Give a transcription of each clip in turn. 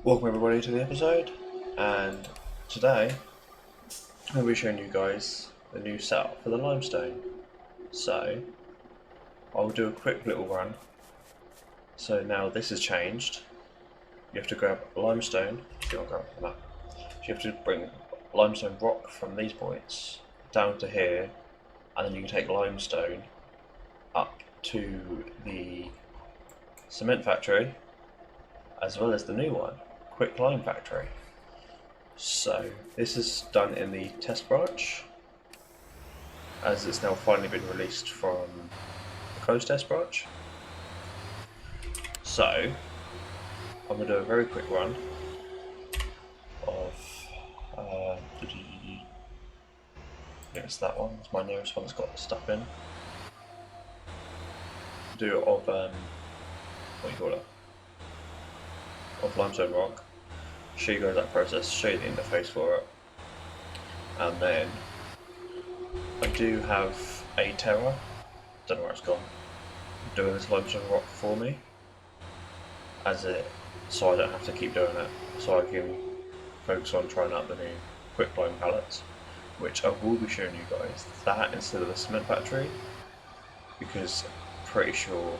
Welcome everybody to the episode, and today I'm going to be showing you guys the new setup for the limestone. So I'll do a quick little run. So now this has changed. You have to grab limestone. See, I'll grab the map. So you have to bring limestone rock from these points down to here, and then you can take limestone up to the cement factory, as well as the new one, quick lime factory. So this is done in the test branch, as it's now finally been released from the closed test branch. So I'm going to do a very quick run of it's that one, it's my nearest one that's got the stuff in. Do it of what do you call it? Of limestone rock. Show you guys that process, show you the interface for it, and then I do have a terror, don't know where it's gone, doing this limestone rock for me, so I don't have to keep doing it, so I can focus on trying out the new quick lime pallets, which I will be showing you guys that instead of the cement factory, because I'm pretty sure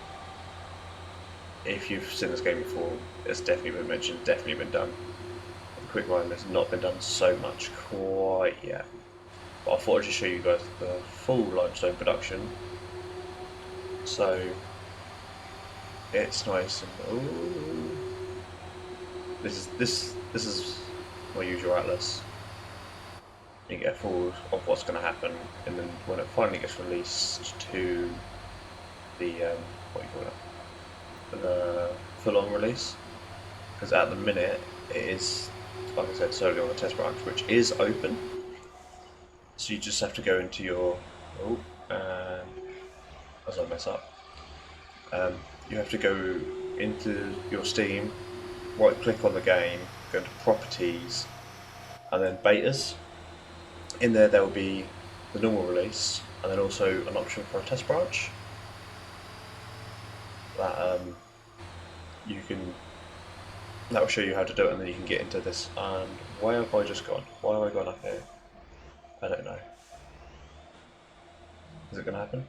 if you've seen this game before, it's definitely been mentioned, definitely been done. Quick lime has not been done so much quite yet, but I thought I'd just show you guys the full limestone production, so it's nice and ooh. This is my usual atlas. You get a full of what's going to happen, and then when it finally gets released to the what do you call it, the full-on release, because at the minute it is, like I said, solely on the test branch, which is open. So you just have to go into your as I mess up. You have to go into your Steam, right click on the game, go into properties, and then betas. In there will be the normal release, and then also an option for a test branch that that will show you how to do it, and then you can get into this. And where have I just gone? Why have I gone up here? I don't know. Is it going to happen?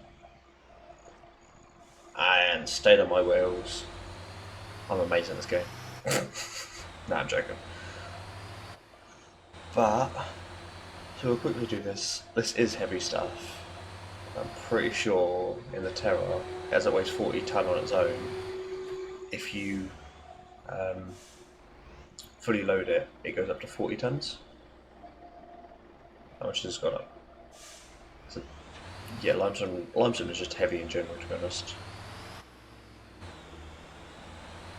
And stayed on my wheels. I'm amazing at this game. Nah, I'm joking. But, so we'll quickly do this. This is heavy stuff. I'm pretty sure in the Terror, as it weighs 40 tonne on its own, if you fully load it, it goes up to 40 tonnes. How much has it gone up? So, yeah, limestone is just heavy in general, to be honest.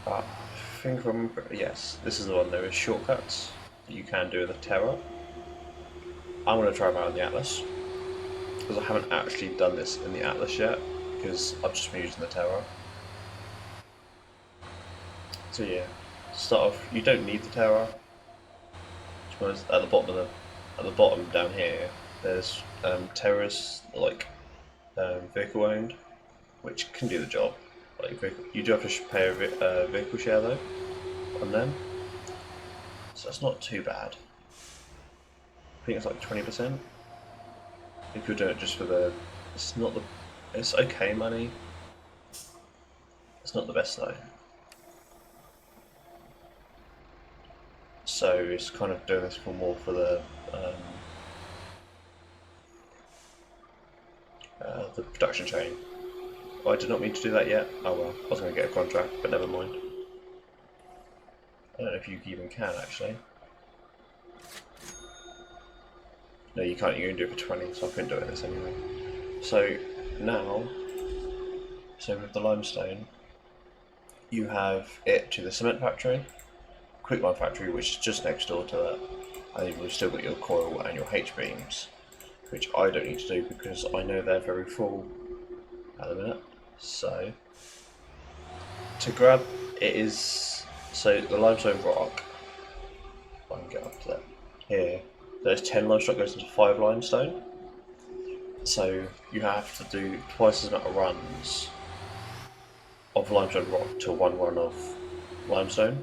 I think I remember, yes, this is the one. There is shortcuts that you can do with the Terror. I'm going to try them out in the Atlas, because I haven't actually done this in the Atlas yet, because I've just been using the Terror. So yeah, to start off, you don't need the Terror. At the bottom down here, there's Terrors like vehicle owned, which can do the job. Like you do have to pay a vehicle share though on them, so that's not too bad. I think it's like 20%. If you're doing it just for it's okay money. It's not the best though. So it's kind of doing this more for the production chain. Oh, I did not mean to do that yet. Oh well, I was going to get a contract, but never mind. I don't know if you even can actually. No, you can't. You can do it for 20, so I couldn't do it in this anyway. So now, with the limestone, you have it to the cement factory, quick lime factory, which is just next door to it, and you've still got your coil and your H-beams, which I don't need to do because I know they're very full at the minute. So to grab it is, so the limestone rock, if I can get up to that here, there's 10 limestone goes into 5 limestone, so you have to do twice as amount of runs of limestone rock to one run of limestone.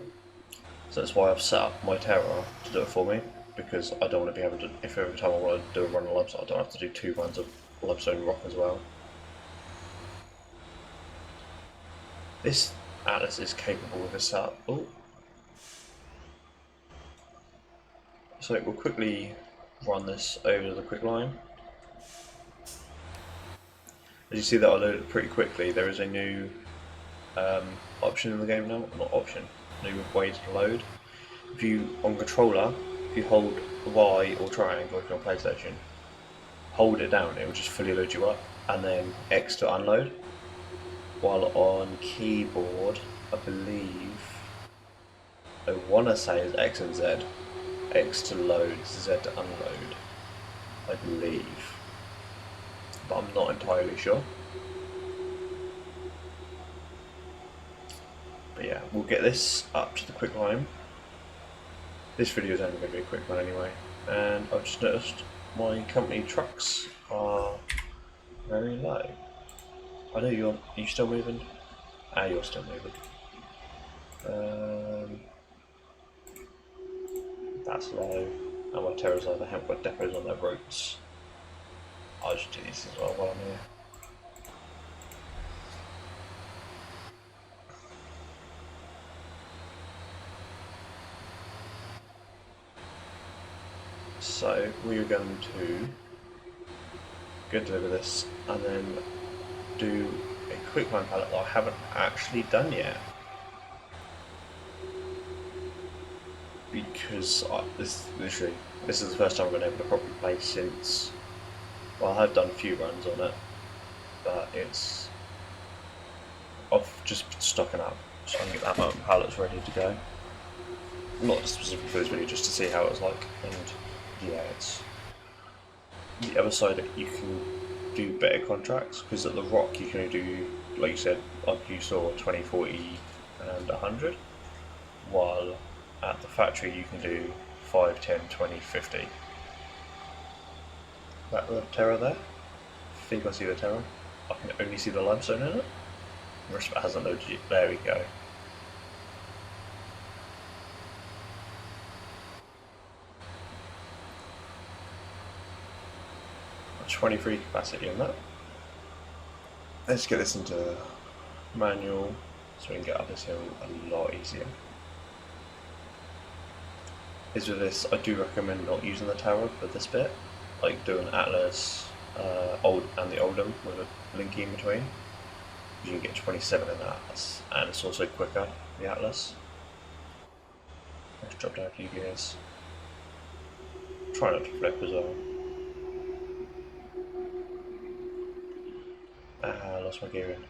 So that's why I've set up my terror to do it for me, because I don't want to be able to, if every time I want to do a run of limestone, I don't have to do 2 runs of limestone rock as well. This Atlas is capable of a setup. Oh. So we'll quickly run this over the quick line. As you see that I loaded it pretty quickly, there is a new option in the game now, not option, new way to load. If you, on controller, if you hold Y or triangle if you're on PlayStation, hold it down, it will just fully load you up, and then X to unload. While on keyboard, I believe, I want to say is X and Z. X to load, Z to unload, I believe. But I'm not entirely sure. But yeah, we'll get this up to the quick line. This video is only going to be a quick one anyway. And I've just noticed my company trucks are very low. I know are you still moving? Ah, you're still moving. That's low. And my terrors either haven't got depots on their routes. I'll just do this as well while I'm here. So we're going to go deliver this and then do a quick line pallet that I haven't actually done yet. Because this is the first time I've been able to properly play since, well, I have done a few runs on it, but I've just been stocking up so I can get that amount of pallets ready to go. Not specifically for this video, just to see how it was like, and yeah, it's the other side that you can do better contracts, because at the rock you can do, like you said, like you saw, 20, 40 and 100, while at the factory you can do 5, 10, 20, 50. That the terror there? I think I see the terror. I can only see the limestone in it. The rest of it hasn't loaded yet. There we go. A 23 capacity on that. Let's get this into manual so we can get up this hill a lot easier. Is with this, I do recommend not using the tower for this bit, like doing Atlas, old and the Oldham with a link in between. You can get 27 in the Atlas, and it's also quicker, the Atlas. Let's drop down a few gears. Try not to flip as well. Ah, I lost my gearing.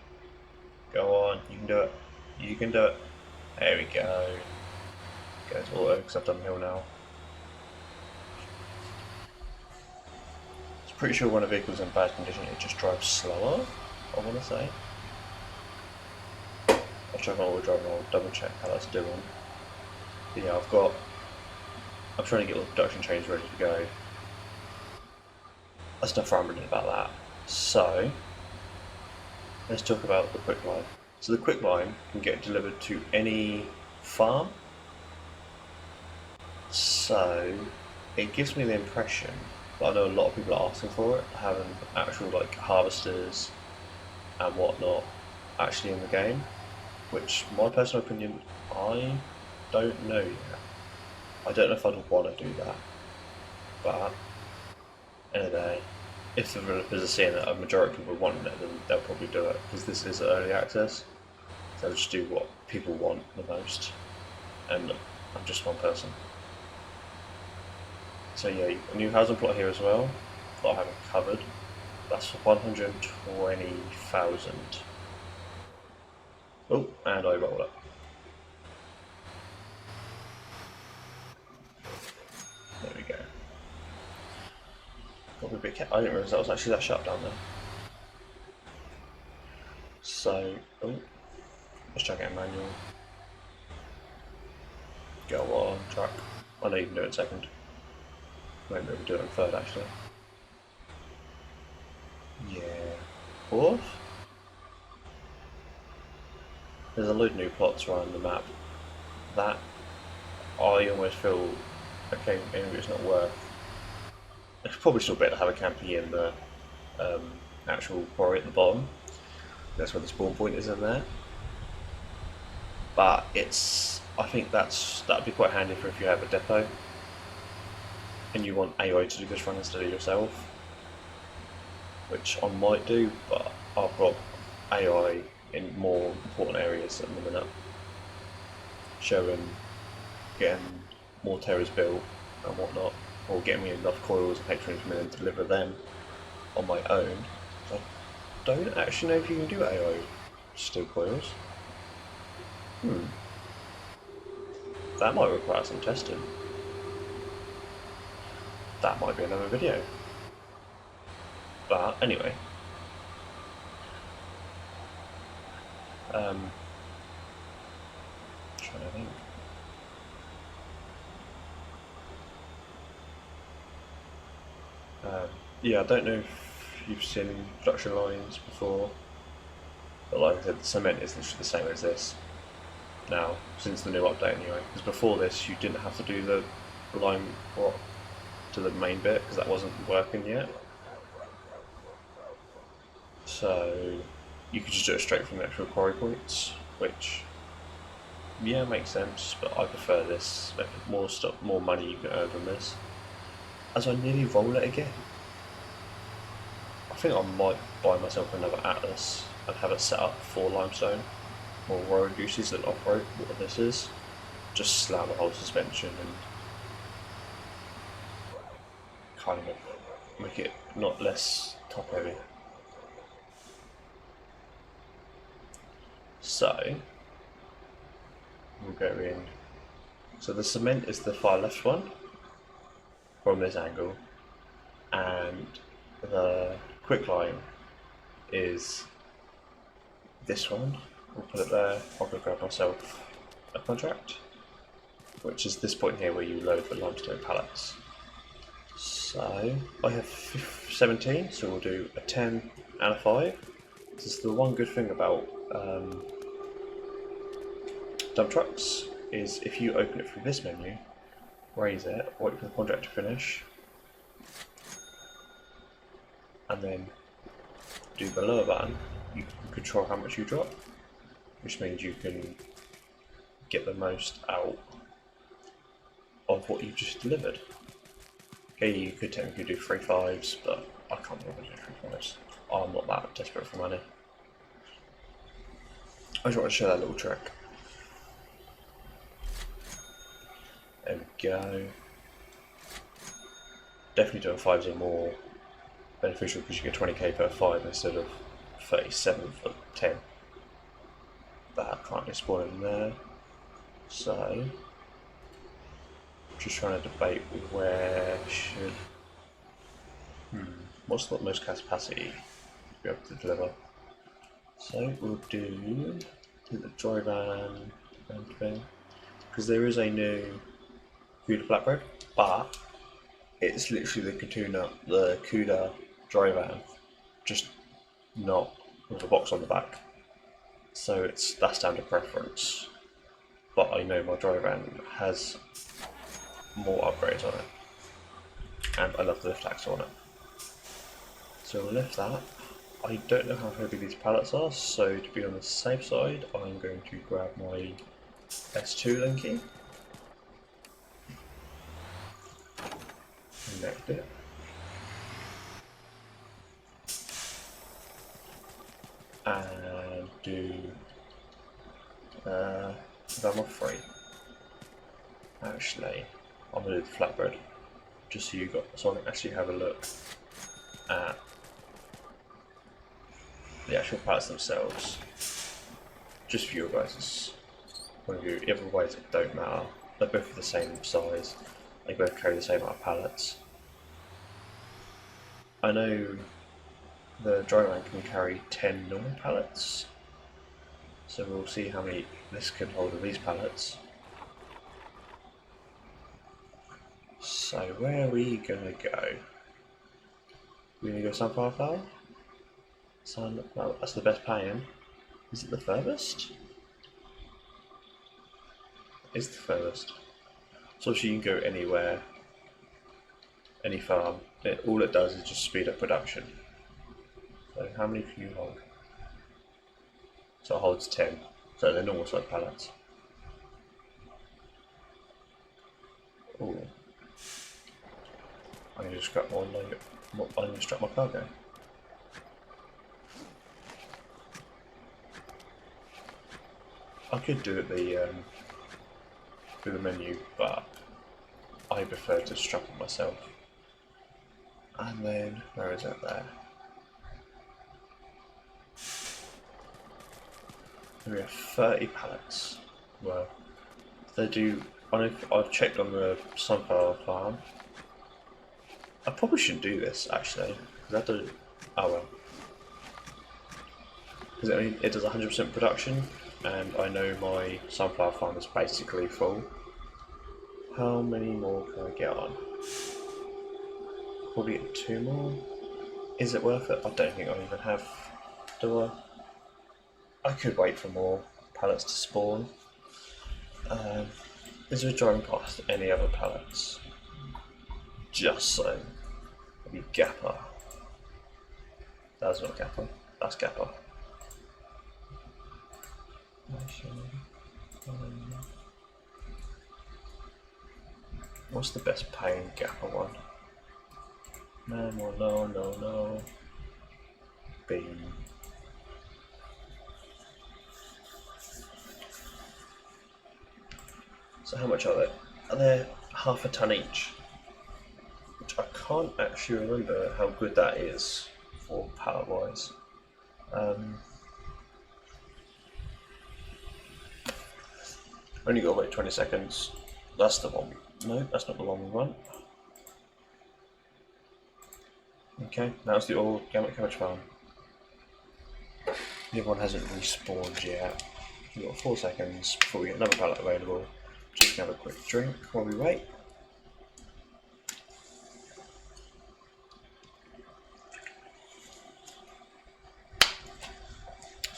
Go on, you can do it. You can do it. There we go. Goes auto because I've done the hill now. I'm pretty sure when a vehicle's in bad condition it just drives slower, I want to say. I'll check on all the driving, I'll double check how that's doing. But yeah, I'm trying to get all the production trains ready to go. That's enough rambling about that. So, let's talk about the quick line. So the quick line can get delivered to any farm. So it gives me the impression that I know a lot of people are asking for it, having actual like harvesters and whatnot actually in the game, which my personal opinion, I don't know yet. I don't know if I'd want to do that, but anyway, if the developers are seeing that a majority of people want it, then they'll probably do it, because this is early access. They'll just do what people want the most, and I'm just one person. So yeah, a new housing plot here as well, that I haven't covered. That's for 120,000. Oh, and I roll it. There we go. Got a bit. I didn't realise that was actually that shut down there. So, oh, let's check out manual. Go on, truck. I know you can do it in second. Maybe we'll do it in third actually. Yeah. Fourth? There's a load of new plots around the map. That I almost feel, okay, maybe it's not worth. It's probably still better to have a campy in the actual quarry at the bottom. That's where the spawn point is in there. But I think that'd be quite handy for if you have a depot and you want AI to do this run instead of yourself, which I might do, but I've got AI in more important areas at the minute, showing getting more terrors built and whatnot, or getting me enough coils and patrons to and deliver them on my own. I don't actually know if you can do AI steel coils. That might require some testing. That might be another video. But anyway, trying to think. Yeah, I don't know if you've seen production lines before, but like I said, the cement is literally the same as this now, since the new update anyway. Because before this, you didn't have to do the line rock to the main bit, because that wasn't working yet. So you could just do it straight from the actual quarry points, which, yeah, makes sense, but I prefer this. More stuff, more money you can earn from this. As I nearly roll it again, I think I might buy myself another Atlas and have it set up for Limestone, more road uses than off-road, what this is. Just slam the whole suspension and kind of make it not less top heavy. So we'll go in. So the cement is the far left one from this angle, and the quicklime is this one. We'll put it there. I'll go grab myself a contract, which is this point here where you load the limestone pallets. So I have 17, so we'll do a 10 and a 5. This is the one good thing about dump trucks, is if you open it from this menu, raise it, wait for the contract to finish, and then do the lower button, you can control how much you drop, which means you can get the most out of what you've just delivered. Okay, you could technically do 3 5s, but I can't really do 3 5s. I'm not that desperate for money. I just want to show that little trick. There we go. Definitely doing 5s are more beneficial because you get 20k per 5 instead of 37 for 10. That can't be spawning in there. So, just trying to debate where should. What's the most capacity to be able to deliver? So we'll do the dry van thing, because there is a new CUDA flatbread, but it's literally the CUDA dry van, just not with a box on the back. So that's down to preference. But I know my dry van has more upgrades on it, and I love the lift axle on it. So we'll lift that. I don't know how heavy these pallets are, so to be on the safe side, I'm going to grab my S2 linky, connect it, and do level 3. Actually, I'm going to do the flatbread, just so so I can actually have a look at the actual pallets themselves, just for your guys' point of view. Otherwise it don't matter, they're both the same size, they both carry the same amount of pallets. I know the dry van can carry 10 normal pallets, so we'll see how many this can hold of these pallets. So where are we gonna go? We're gonna go Sunflower Flower? No, that's the best paying. Is it the furthest? It's the furthest. So you can go anywhere, any farm. All it does is just speed up production. So how many can you hold? So it holds 10. So they're normal size pallets. Ooh. I need to scrap more load. I need to scrap my cargo. I could do it through the menu, but I prefer to strap it myself. And then, where is it there? We have 30 pallets. Well, they do. I've checked on the sunflower farm. I probably shouldn't do this actually, because I do. Oh well. Because I mean, it does 100% production, and I know my sunflower farm is basically full. How many more can I get on? Probably get 2 more. Is it worth it? I don't think I even have. Do I? I could wait for more pallets to spawn. Is there driving past any other pallets? Just so. Maybe Gapper. That's not Gapper. That's Gapper. What's the best paying Gapper one? No. Beam. So how much are they? Are they half a ton each? Which I can't actually remember how good that is for pallet wise. Only got to wait 20 seconds. That's the one. No, that's not the one we want. Okay, now it's the organic cabbage farm. The other one hasn't respawned yet. We've got 4 seconds before we get another pallet available. Just gonna have a quick drink while we wait.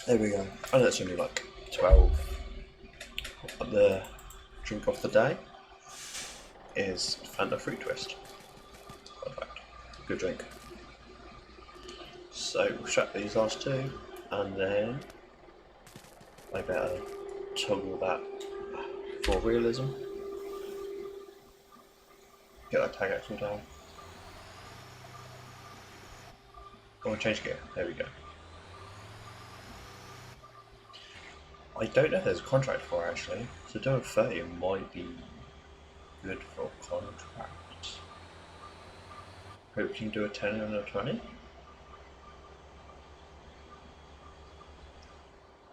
There we go. I know that's only like 12. The drink of the day is Fanta Fruit Twist. Perfect. Good drink. So we'll strap these last 2, and then I better toggle that for realism. Get that tag axle down. Go on, change gear. There we go. I don't know if there's a contract for it actually, so doing 30 might be good for contracts. Hope you can do a 10 and a 20.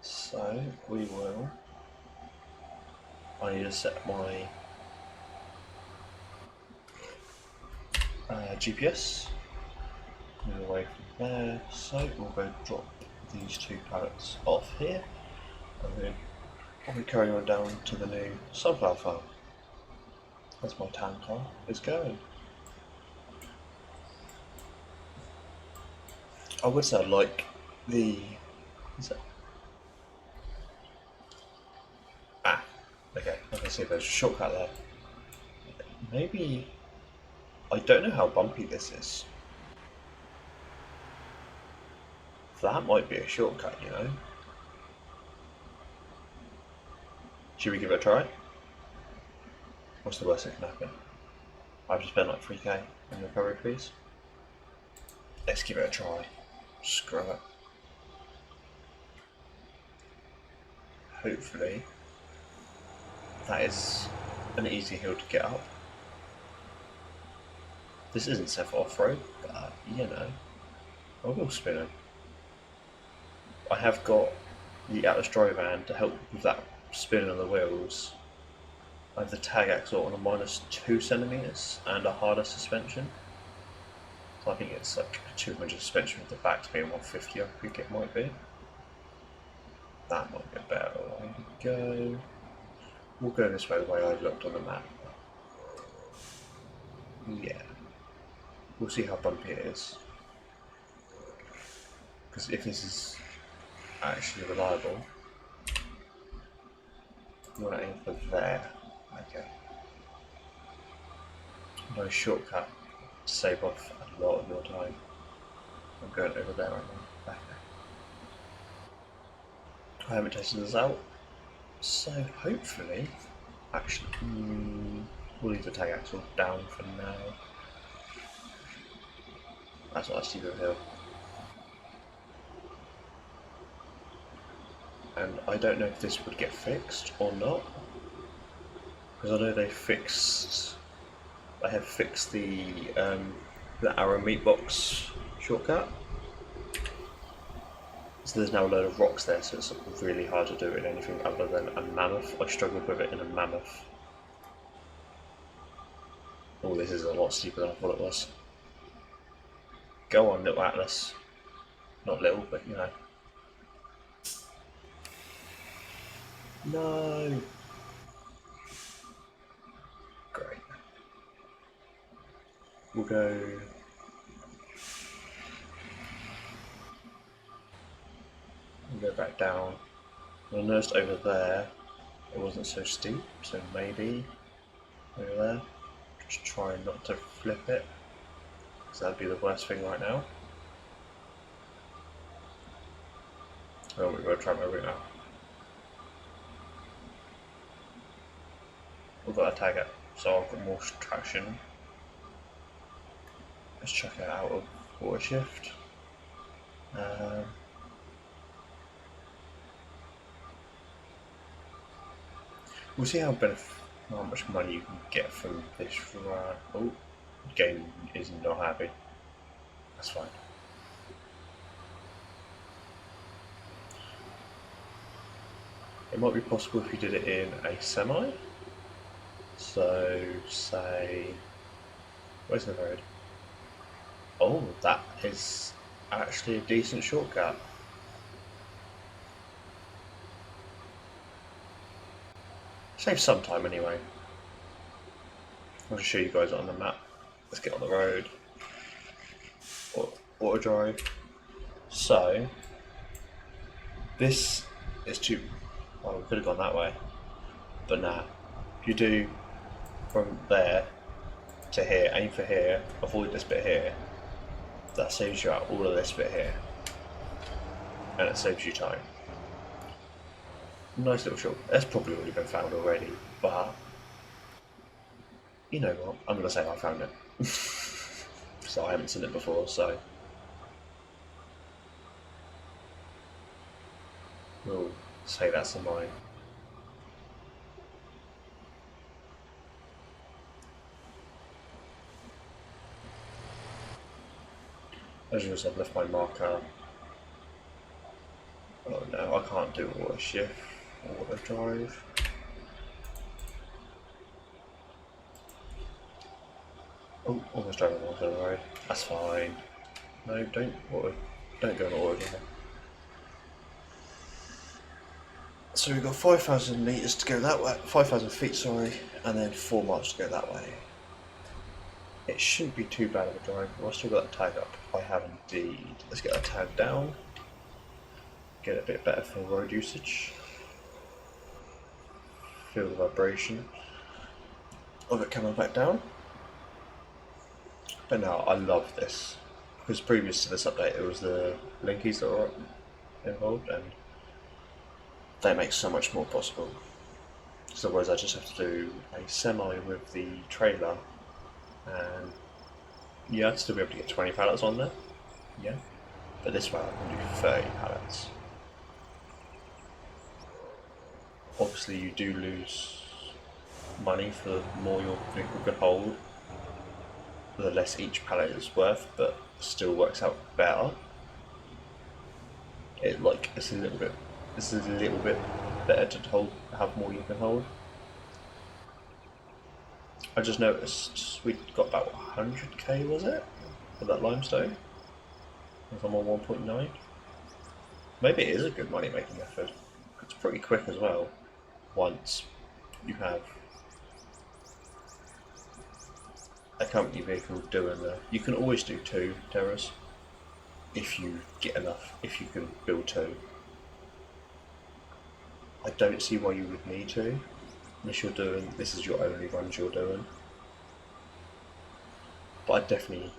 So we will. I need to set my GPS. Move away from there. So we'll go drop these 2 pallets off here, and then probably carry on down to the new sunflower farm. As my town car is going. I would say I like the. Is it? Okay, I can see there's a shortcut there. Maybe. I don't know how bumpy this is. That might be a shortcut, you know. Should we give it a try? What's the worst that can happen? I have to spend like 3k on recovery fees. Let's give it a try. Screw it. Hopefully that is an easy hill to get up. This isn't set for off-road, but you know, I will spin it. I have got the Atlas Dryvan to help with that spin on the wheels. I have the tag axle on a -2 centimeters and a harder suspension. So I think it's like a 200 suspension with the back to being 150. I think it might be. That might be a better way to go. We'll go this way the way I've looked on the map. Yeah. We'll see how bumpy it is. Because if this is actually reliable, you want to aim for there. Okay. nice shortcut to save off a lot of your time. I'm going over there right now. Back there. I haven't tested this out, so hopefully, actually, we'll leave the tag axle down for now. That's what I see the hill. And I don't know if this would get fixed or not, because I know they have fixed the arrow meat box shortcut. So there's now a load of rocks there, so it's really hard to do it in anything other than a mammoth. I struggled with it in a mammoth. Oh, this is a lot steeper than I thought it was. Go on, little Atlas. Not little, but you know. No! Great. We'll go... We'll go back down. I noticed over there it wasn't so steep, so maybe over there. Just try not to flip it, because that'd be the worst thing right now. Oh, we've got to try my route now. We've got to tag it, so I've got more traction. Let's check it out of water shift. We'll see how much money you can get from this run. Oh, the game is not happy. That's fine. It might be possible if you did it in a semi. So, say, where's the road? Oh, that is actually a decent shortcut. Saves some time anyway. I'll just show you guys on the map. Let's get on the road. Auto drive. So, this is too... Well, we could have gone that way. But nah. If you do from there to here, aim for here, avoid this bit here, that saves you out all of this bit here. And it saves you time. Nice little short. That's probably already been found already, but you know what? I'm gonna say I found it. So I haven't seen it before, so we'll say that's a mine. As you said, I've left my marker. Oh no, I can't do auto shift, auto drive. Oh, almost driving onto the road. That's fine. No, don't go on auto drive. So we've got 5,000 meters to go that way, 5,000 feet, sorry, and then 4 miles to go that way. It shouldn't be too bad of a drive. I've still got that tag up. I have indeed. Let's get that tag down. Get a bit better for road usage. Feel the vibration of it coming back down. But now I love this, because previous to this update it was the linkies that were involved, and they make so much more possible. Because otherwise I just have to do a semi with the trailer, and yeah, I'd still be able to get 20 pallets on there. Yeah, but this way I can do 30 pallets. Obviously you do lose money for the more your vehicle can hold, the less each pallet is worth, but still works out better. It's a little bit better to have more you can hold. I just noticed we got about 100k, was it, for that limestone? If I'm on 1.9. Maybe it is a good money making method. It's pretty quick as well. Once you have a company vehicle doing you can always do 2 terrors if you get enough, if you can build 2. I don't see why you would need to, unless this is your only runs you're doing. but I definitely,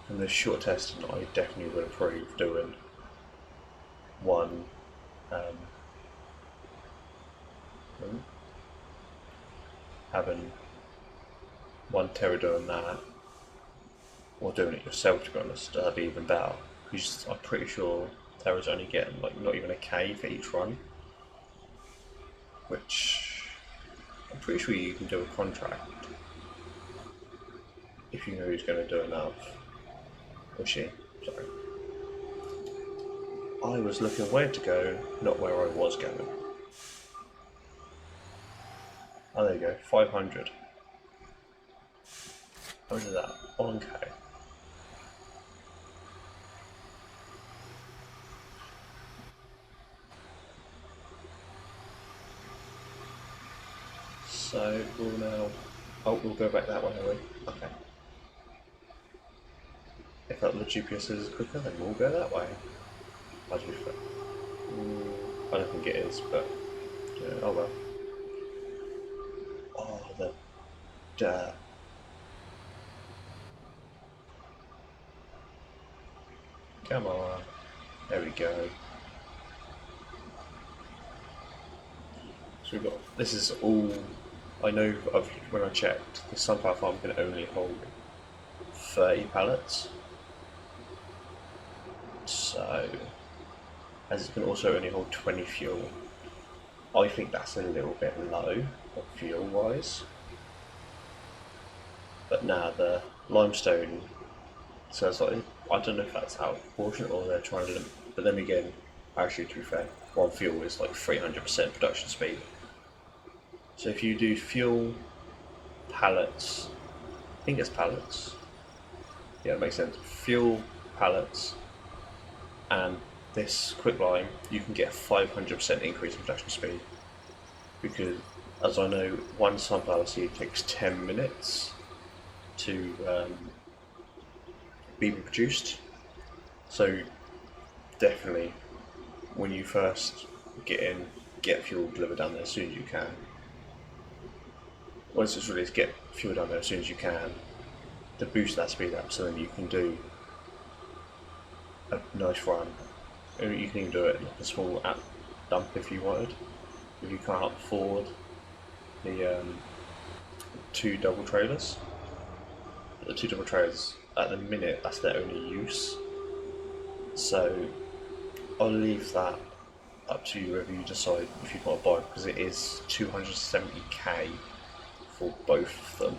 from this short testing, I definitely would approve doing one, having one terror doing that, or doing it yourself. To be honest, that'd be even better. Because I'm pretty sure terror's only getting like not even a K for each run, which I'm pretty sure you can do a contract if you know who's going to do enough. Or she, sorry. I was looking where to go, not where I was going. Oh, there you go, 500. How much is that? 1K. So we'll now. Oh, we'll go back that way, are we? Okay. If that the GPS is quicker, then we'll go that way. I don't think it is, but yeah, oh well. Oh, the dirt. Come on. There we go. So we've got. This is all. I know when I checked, the sunflower farm can only hold 30 pallets. So, as it can also only hold 20 fuel, I think that's a little bit low fuel wise. But now the limestone, so it's like, I don't know if that's out of proportion or they're trying to limit, but then again, actually to be fair, one fuel is like 300% production speed. So if you do fuel, pallets, I think it's pallets, yeah, it makes sense, fuel, pallets, and this quick line, you can get a 500% increase in production speed. Because, as I know, one sunflower seed takes 10 minutes to be produced. So, definitely, when you first get in, get fuel delivered down there as soon as you can. Once it's released, get fuel down there as soon as you can to boost that speed up, so then you can do a nice run. You can even do it like a small app dump if you wanted. If you can't afford the 2 double trailers. The 2 double trailers, at the minute, that's their only use. So I'll leave that up to you whether you decide if you want to buy it, because it is 270k for both of them.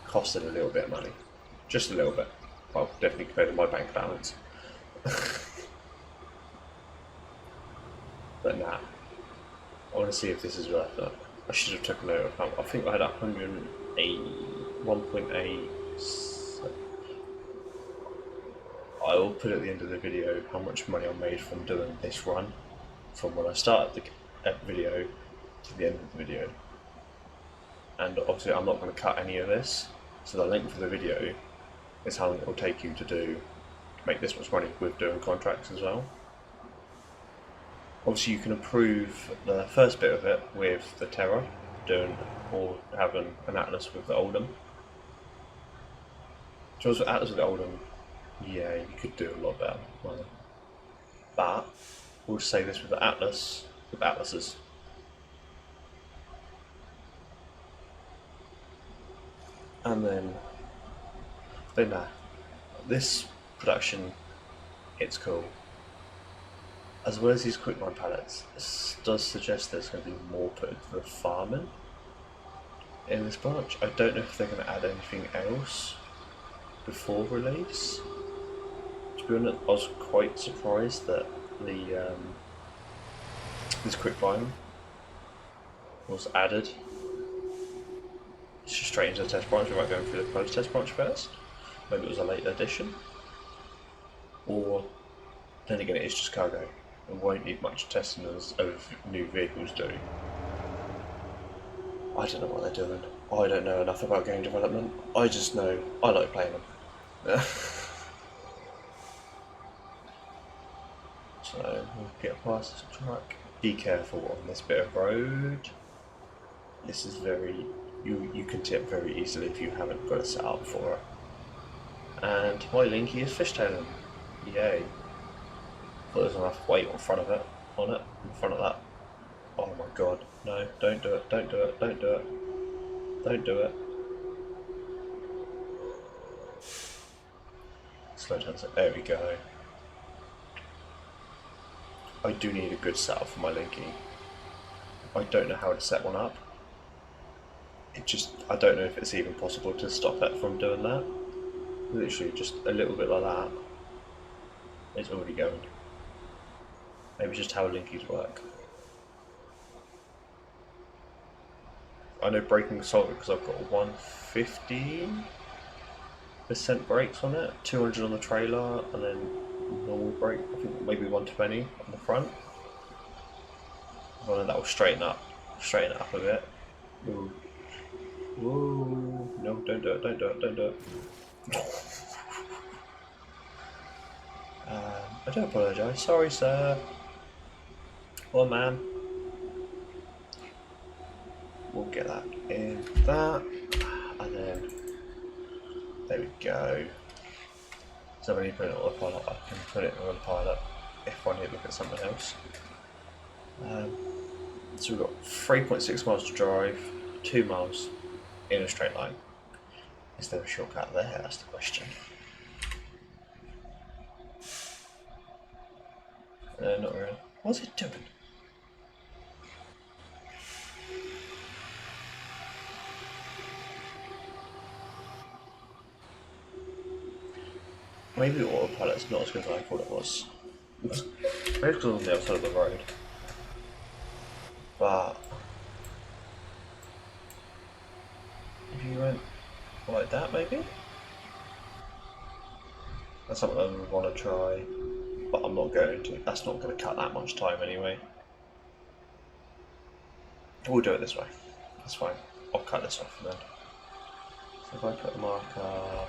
Costing a little bit of money. Just a little bit. Well, definitely compared to my bank balance. But nah. I want to see if this is worth it. I should have taken note of how. I think I had 108, 1.8. I will put at the end of the video how much money I made from doing this run, from when I started the video to the end of the video. And obviously, I'm not going to cut any of this, so the length of the video is how long it will take you to make this much money with doing contracts as well. Obviously, you can approve the first bit of it with the Terra, or having an Atlas with the Oldham. So with Atlas with the Oldham, yeah, you could do a lot better. But we'll say this with the Atlas, with Atlases. And then this production, it's cool. As well as these quicklime pallets, this does suggest there's going to be more put into the farming in this branch. I don't know if they're going to add anything else before release. To be honest, I was quite surprised that the this quicklime was added straight into the test branch without going through the closed test branch first. Maybe it was a late addition, or then again it is just cargo and won't need much testing as of new vehicles do. I don't know what they're doing. I don't know enough about game development. I just know I like playing them. So we'll get past this truck. Be careful on this bit of road. This is very you can tip very easily if you haven't got it set up for it. And my Linky is fishtailing. Yay. Thought there's enough weight in front of it, in front of that. Oh my god, no, don't do it, don't do it, don't do it. Don't do it. Slow down, there we go. I do need a good setup for my Linky. I don't know how to set one up. I don't know if it's even possible to stop it from doing that. Literally just a little bit like that. It's already going. Maybe just how Linkies work. I know braking solid because I've got 115% brakes on it, 200 on the trailer, and then normal brake, I think maybe 120 on the front. And then that will straighten it up a bit. Ooh. Ooh. No, don't do it, don't do it, don't do it. I do apologise, sorry sir. Or ma'am. We'll get that in that, and then there we go. So when you put it on the pilot, I can put it on the pilot if I need to look at something else. So we've got 3.6 miles to drive, 2 miles in a straight line. Is there a shortcut there? That's the question. Not really. What's it doing? Maybe the autopilot's not as good as I thought it was. Maybe because it's on the other side of the road. But if you went like that, maybe? That's something I would want to try, but I'm not going to. That's not going to cut that much time anyway. We'll do it this way. That's fine. I'll cut this off then. So if I put a marker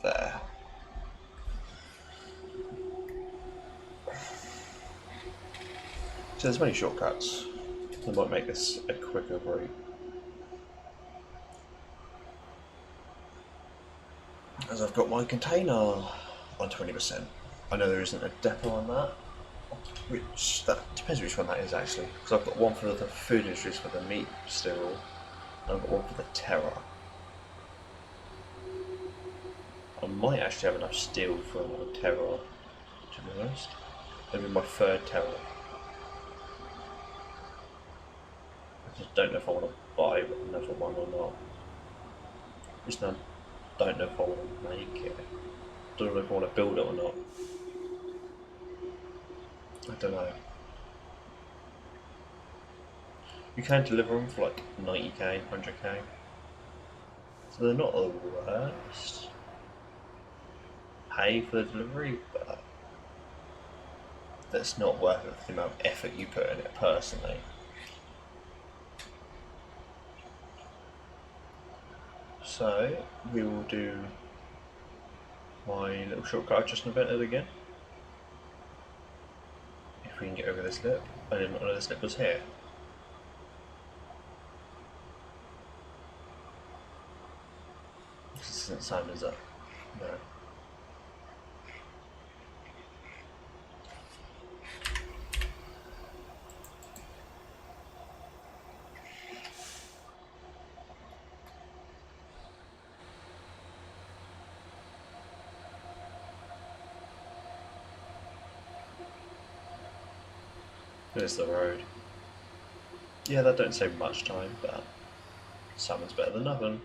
there. So there's many shortcuts. I might make this a quicker route. As I've got my container on 20%. I know there isn't a depot on that. That depends which one that is actually. Because I've got one for the food industries for the meat still, and I've got one for the terror. I might actually have enough steel for another terror, to be honest. Maybe my third terror. I just don't know if I want to buy another one or not. Just don't know if I want to make it. Don't know if I want to build it or not. I don't know. You can deliver them for like 90k, 100k. So they're not the worst. Pay for the delivery, but that's not worth it for the amount of effort you put in it personally. So we will do my little shortcut I just invented again. If we can get over this lip. I did not know this lip was here. This isn't sound as up. No. There's the road. Yeah, that don't save much time, but something's better than nothing.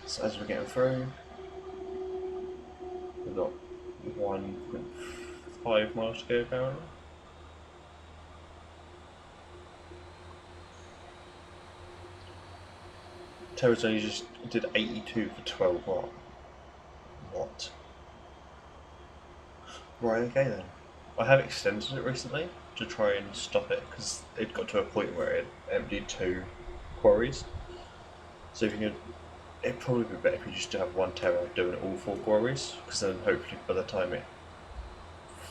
So as we're getting through, we've got 1.5 miles to go apparently. Terra's only just did 82 for 12 watt. What? Right, okay then. I have extended it recently to try and stop it because it got to a point where it emptied 2 quarries. So if you can it'd probably be better if you just have one terror doing all 4 quarries, because then hopefully by the time it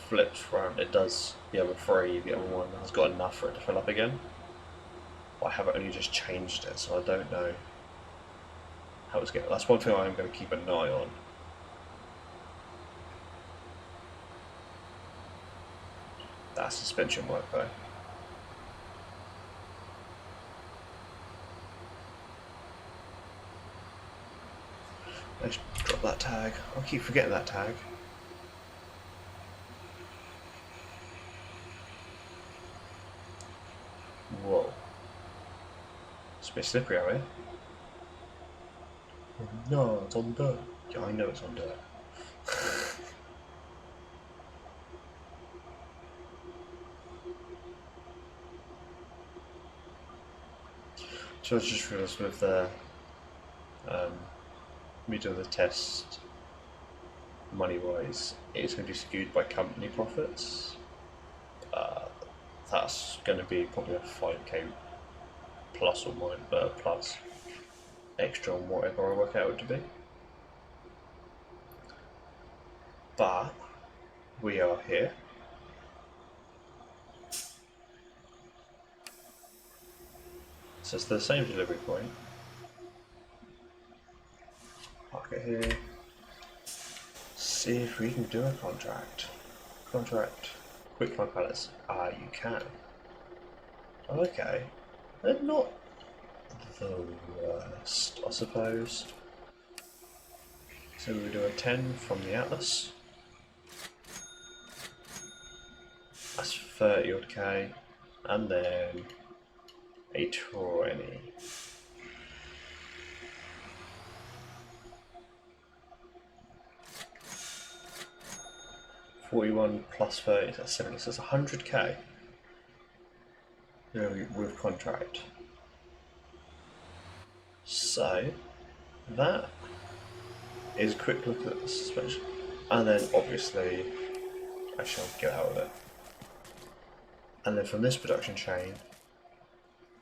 flips round, it does the other 3, the other one has got enough for it to fill up again. I have only just changed it, so I don't know how it's going. That's one thing I am going to keep an eye on. That suspension work though. Let's drop that tag. I'll keep forgetting that tag. Whoa. It's a bit slippery out here. No, it's on dirt. Yeah, I know it's on dirt. So I just realised with the me doing the test, money-wise, it's going to be skewed by company profits. That's going to be probably a 5k plus or minus, plus extra on whatever I work out it to be. But we are here. So it's the same delivery point. Park it here. See if we can do a contract. Contract. Quick line pallets. Ah, you can. Okay. They're not the worst, I suppose. So we do a 10 from the Atlas. That's 30 odd K. And then a 20. $41 plus 30, that's 70, so it's 100k with contract. So that is a quick look at the suspension, and then obviously I shall get out of it. And then from this production chain,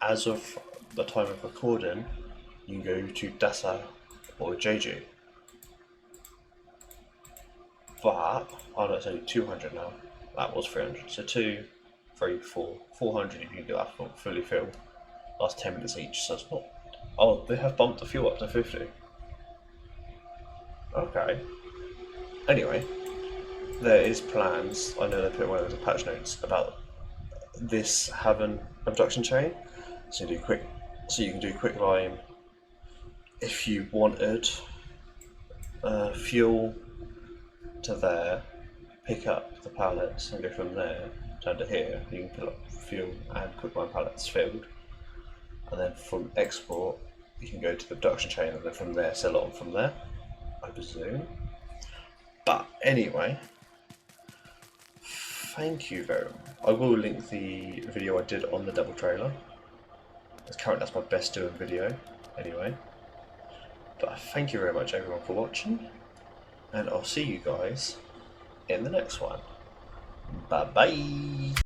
as of the time of recording, you can go to Dasa or JG. But, oh no, it's only 200 now. That was 300. So 2, 3, 4, 400 if you can do that fully filled. Last 10 minutes each, so it's not. Oh, they have bumped the fuel up to 50. Okay. Anyway, there is plans. I know they put one of the patch notes about this having a production chain. So you can do quick line if you wanted fuel to there, pick up the pallets and go from there down to here. You can put up fuel and quicklime pallets filled, and then from export you can go to the production chain and then from there sell it on from there, I presume. But anyway, thank you very much. I will link the video I did on the double trailer. That's my best doing video anyway. But thank you very much everyone for watching, and I'll see you guys in the next one. Bye bye.